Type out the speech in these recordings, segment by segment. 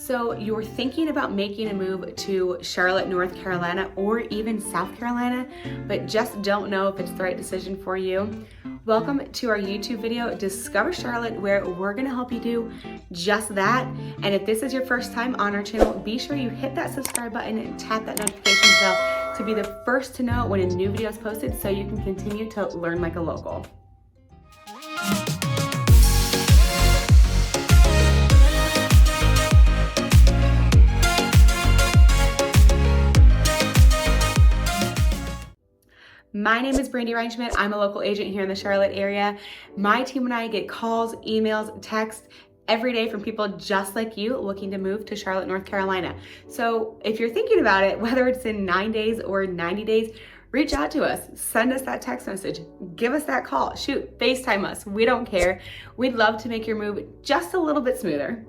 So you're thinking about making a move to Charlotte, North Carolina, or even South Carolina, but just don't know if it's the right decision for you? Welcome to our YouTube video, Discover Charlotte, where we're gonna help you do just that. And if this is your first time on our channel, be sure you hit that subscribe button and tap that notification bell to be the first to know when a new video is posted so you can continue to learn like a local. My name is Brandy Reinschmidt. I'm a local agent here in the Charlotte area. My team and I get calls, emails, texts every day from people just like you looking to move to Charlotte, North Carolina. So if you're thinking about it, whether it's in 9 days or 90 days, reach out to us, send us that text message, give us that call, shoot, FaceTime us. We don't care. We'd love to make your move just a little bit smoother.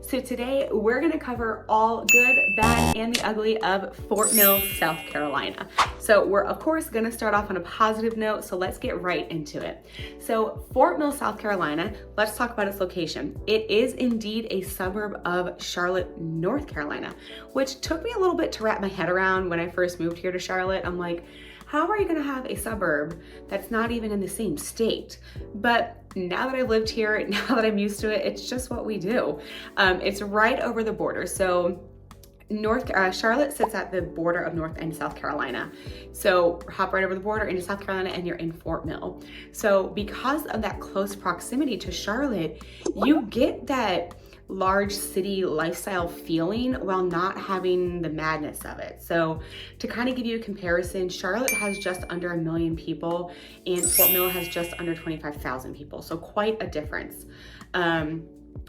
So today we're gonna cover all good, bad, and the ugly of Fort Mill, South Carolina. So we're of course gonna start off on a positive note, so let's get right into it. So Fort Mill, South Carolina, let's talk about its location. It is indeed a suburb of Charlotte, North Carolina, which took me a little bit to wrap my head around when I first moved here to Charlotte. I'm like, how are you gonna have a suburb that's not even in the same state? But now that I've lived here, now that I'm used to it, it's just what we do. It's right over the border. So Charlotte sits at the border of North and South Carolina. So hop right over the border into South Carolina and you're in Fort Mill. So because of that close proximity to Charlotte, you get that large city lifestyle feeling while not having the madness of it. So to kind of give you a comparison, Charlotte has just under 1 million people and Fort Mill has just under 25,000 people. So quite a difference.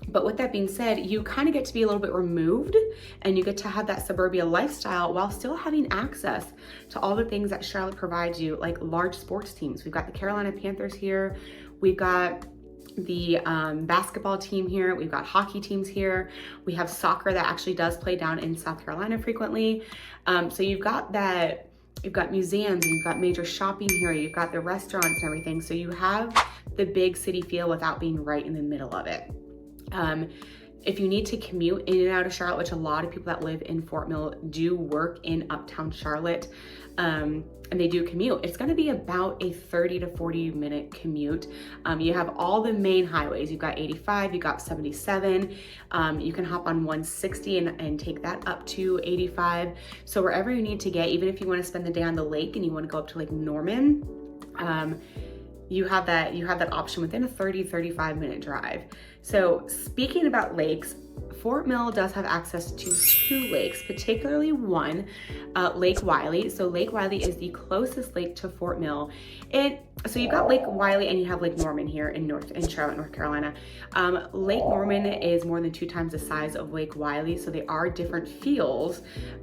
But with that being said, you kind of get to be a little bit removed and you get to have that suburbia lifestyle while still having access to all the things that Charlotte provides you, like large sports teams. We've got the Carolina Panthers here. We've got the basketball team here. We've got hockey teams here. We have soccer that actually does play down in South Carolina frequently. So you've got that, you've got museums, you've got major shopping here, you've got the restaurants and everything. So you have the big city feel without being right in the middle of it. If you need to commute in and out of Charlotte, which a lot of people that live in Fort Mill do work in uptown Charlotte, and they do commute, it's gonna be about a 30 to 40 minute commute. You have all the main highways. You've got 85, you've got 77. You can hop on 160 and take that up to 85. So wherever you need to get, even if you wanna spend the day on the lake and you wanna go up to Lake Norman, you have that option within a 35 minute drive. So speaking about lakes, Fort Mill does have access to 2 lakes, particularly one, Lake Wylie. So Lake Wylie is the closest lake to Fort Mill. So you've got Lake Wylie and you have Lake Norman here in Charlotte, North Carolina. Lake Norman is more than 2 times the size of Lake Wylie, so they are different feels.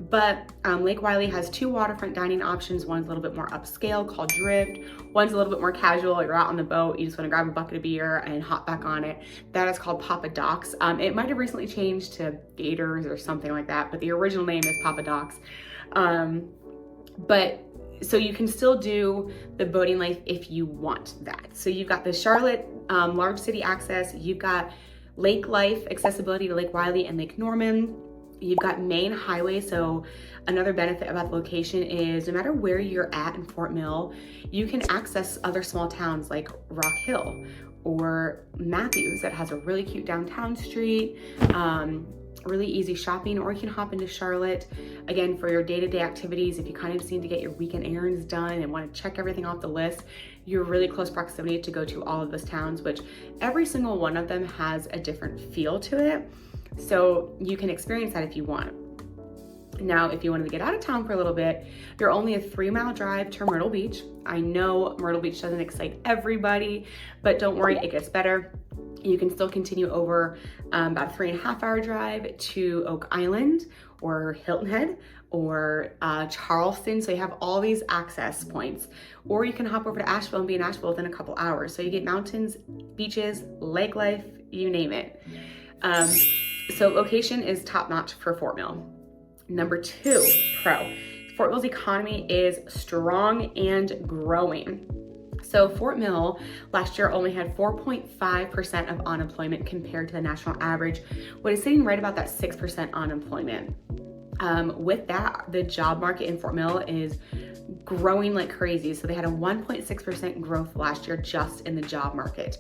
But Lake Wylie has 2 waterfront dining options. One's a little bit more upscale called Drift. One's a little bit more casual. You're out on the boat, you just want to grab a bucket of beer and hop back on it. That is called Papa Doc's. It might have recently changed to Gators or something like that, but the original name is Papa Doc's. So you can still do the boating life if you want that. So you've got the Charlotte large city access, you've got lake life, accessibility to Lake Wylie and Lake Norman. You've got main highway. So another benefit about the location is no matter where you're at in Fort Mill, you can access other small towns like Rock Hill or Matthews that has a really cute downtown street, really easy shopping, or you can hop into Charlotte again for your day-to-day activities. If you kind of just need to get your weekend errands done and want to check everything off the list, you're really close proximity to go to all of those towns, which every single one of them has a different feel to it. So you can experience that if you want. Now, if you wanted to get out of town for a little bit, you're only a 3-mile drive to Myrtle Beach. I know Myrtle Beach doesn't excite everybody, but don't worry, it gets better. You can still continue over about a 3.5-hour drive to Oak Island or Hilton Head or Charleston. So you have all these access points. Or you can hop over to Asheville and be in Asheville within a couple hours. So you get mountains, beaches, lake life, you name it. So location is top notch for Fort Mill. Number 2, pro. Fort Mill's economy is strong and growing. So Fort Mill last year only had 4.5% of unemployment compared to the national average, what is sitting right about that 6% unemployment. With that, the job market in Fort Mill is growing like crazy. So they had a 1.6% growth last year just in the job market.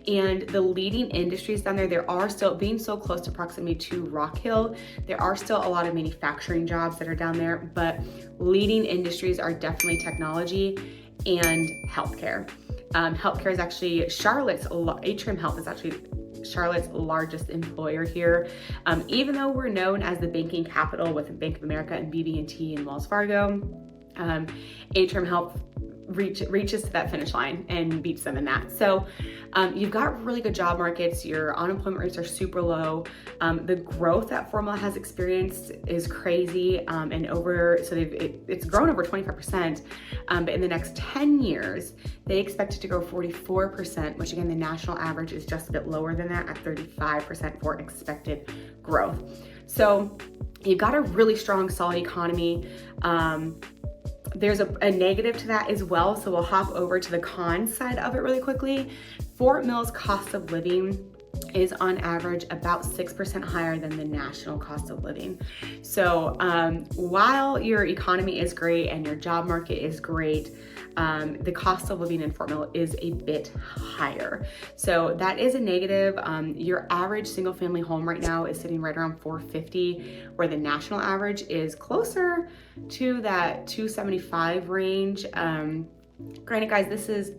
And the leading industries down there, there are still, being so close to proximity to Rock Hill, there are still a lot of manufacturing jobs that are down there, but leading industries are definitely technology and healthcare. Healthcare is actually Atrium Health is actually Charlotte's largest employer here. Even though we're known as the banking capital with Bank of America and BB&T and Wells Fargo, Atrium Health reaches to that finish line and beats them in that. So you've got really good job markets. Your unemployment rates are super low. The growth that Fort Mill has experienced is crazy, and it's grown over 25%. But in the next 10 years, they expect it to grow 44%, which again, the national average is just a bit lower than that at 35% for expected growth. So you've got a really strong, solid economy. There's a negative to that as well. So we'll hop over to the con side of it really quickly. Fort Mill's cost of living is on average about 6% higher than the national cost of living. So while your economy is great and your job market is great, the cost of living in Fort Mill is a bit higher. So that is a negative. Your average single family home right now is sitting right around $450, where the national average is closer to that $275 range. Granted, guys, this is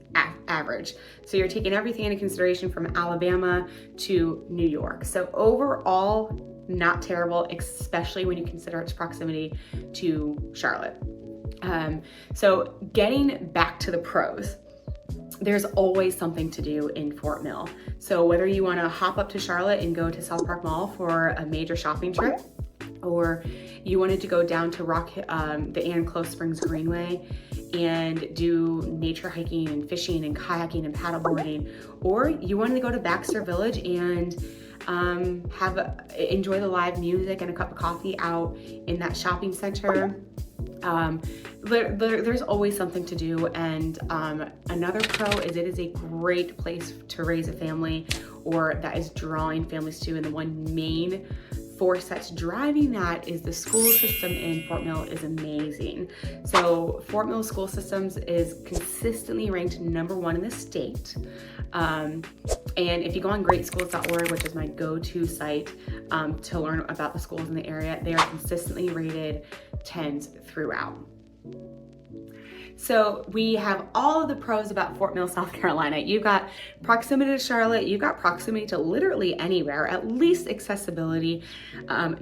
average. So you're taking everything into consideration from Alabama to New York. So overall, not terrible, especially when you consider its proximity to Charlotte. So getting back to the pros, there's always something to do in Fort Mill. So whether you want to hop up to Charlotte and go to South Park Mall for a major shopping trip, or you wanted to go down to the Ann Close Springs Greenway and do nature hiking and fishing and kayaking and paddleboarding, or you wanted to go to Baxter Village and enjoy the live music and a cup of coffee out in that shopping center, there's always something to do. And another pro is it is a great place to raise a family, or that is drawing families to. And the one main force that's driving that is the school system in Fort Mill is amazing. So Fort Mill school systems is consistently ranked #1 in the state. And if you go on greatschools.org, which is my go-to site to learn about the schools in the area, they are consistently rated 10s throughout. So we have all of the pros about Fort Mill, South Carolina. You've got proximity to Charlotte, you've got proximity to literally anywhere, at least accessibility,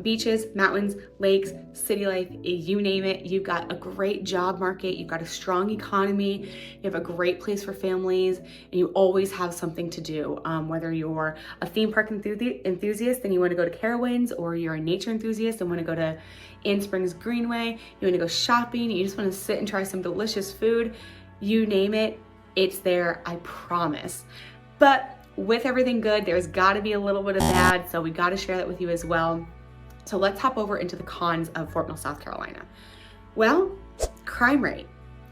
beaches, mountains, lakes, city life, you name it. You've got a great job market, you've got a strong economy, you have a great place for families, and you always have something to do. Whether you're a theme park enthusiast and you want to go to Carowinds, or you're a nature enthusiast and want to go to Ann Springs Greenway, you want to go shopping, you just want to sit and try some delicious food, you name it, it's there, I promise. But with everything good, there's got to be a little bit of bad, so we got to share that with you as well. So let's hop over into the cons of Fort Mill, South Carolina. Well, crime rate.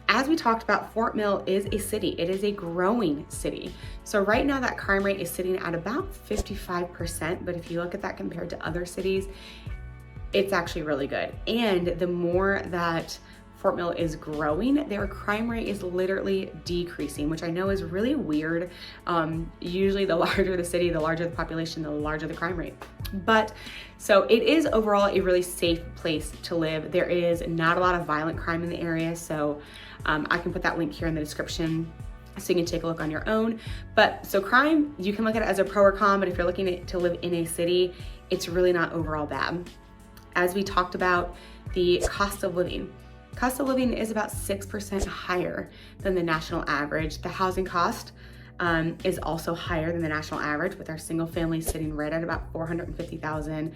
As we talked about, Fort Mill is a city. It is a growing city. So right now that crime rate is sitting at about 55%, but if you look at that compared to other cities, it's actually really good. And the more that Fort Mill is growing, their crime rate is literally decreasing, which I know is really weird. Usually the larger the city, the larger the population, the larger the crime rate. But so it is overall a really safe place to live. There is not a lot of violent crime in the area. So I can put that link here in the description so you can take a look on your own. But so crime, you can look at it as a pro or con, but if you're looking to live in a city, it's really not overall bad. As we talked about, the cost of living. Cost of living is about 6% higher than the national average. The housing cost is also higher than the national average, with our single family sitting right at about $450,000,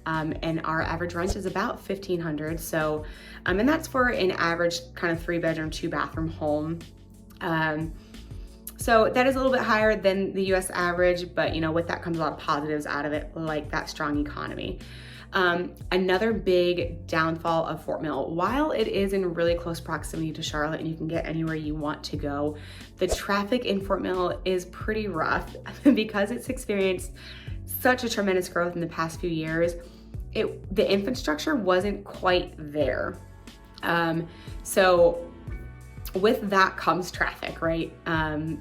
and our average rent is about $1,500. So, and that's for an average kind of 3-bedroom, 2-bathroom home. So that is a little bit higher than the US average, but you know, with that comes a lot of positives out of it, like that strong economy. Another big downfall of Fort Mill, while it is in really close proximity to Charlotte and you can get anywhere you want to go, the traffic in Fort Mill is pretty rough because it's experienced such a tremendous growth in the past few years. The infrastructure wasn't quite there. So with that comes traffic, right?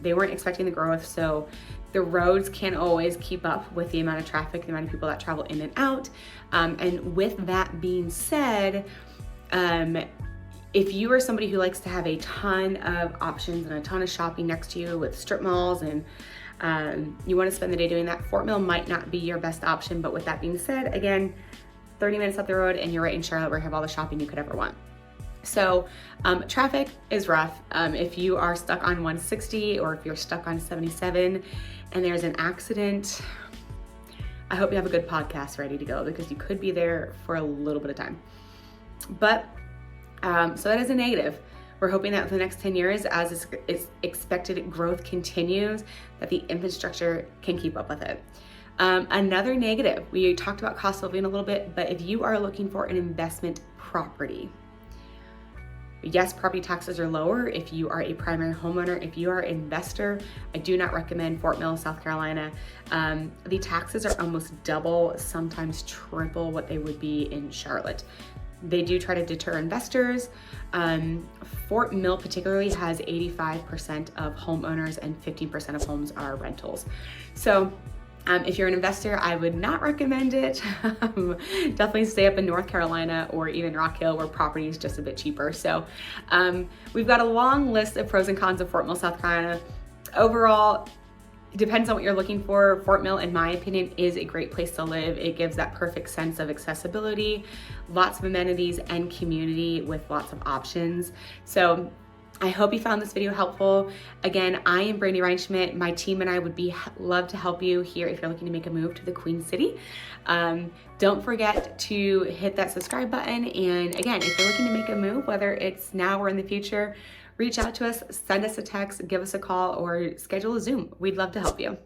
They weren't expecting the growth, so the roads can't always keep up with the amount of traffic, the amount of people that travel in and out. And with that being said, if you are somebody who likes to have a ton of options and a ton of shopping next to you with strip malls and you want to spend the day doing that, Fort Mill might not be your best option. But with that being said, again, 30 minutes up the road and you're right in Charlotte where you have all the shopping you could ever want. So traffic is rough. If you are stuck on 160 or if you're stuck on 77 and there's an accident, I hope you have a good podcast ready to go because you could be there for a little bit of time. But so that is a negative. We're hoping that for the next 10 years, as its expected growth continues, that the infrastructure can keep up with it. Another negative, we talked about cost of living a little bit, but if you are looking for an investment property, yes, property taxes are lower if you are a primary homeowner. If you are an investor, I do not recommend Fort Mill, South Carolina. The taxes are almost double, sometimes triple what they would be in Charlotte. They do try to deter investors. Fort Mill particularly has 85% of homeowners and 15% of homes are rentals. So if you're an investor, I would not recommend it. Definitely stay up in North Carolina or even Rock Hill where property is just a bit cheaper. So we've got a long list of pros and cons of Fort Mill, South Carolina. Overall, it depends on what you're looking for. Fort Mill, in my opinion, is a great place to live. It gives that perfect sense of accessibility, lots of amenities, and community with lots of options. So I hope you found this video helpful. Again, I am Brandy Reinschmidt. My team and I would love to help you here if you're looking to make a move to the Queen City. Don't forget to hit that subscribe button. And again, if you're looking to make a move, whether it's now or in the future, reach out to us, send us a text, give us a call, or schedule a Zoom. We'd love to help you.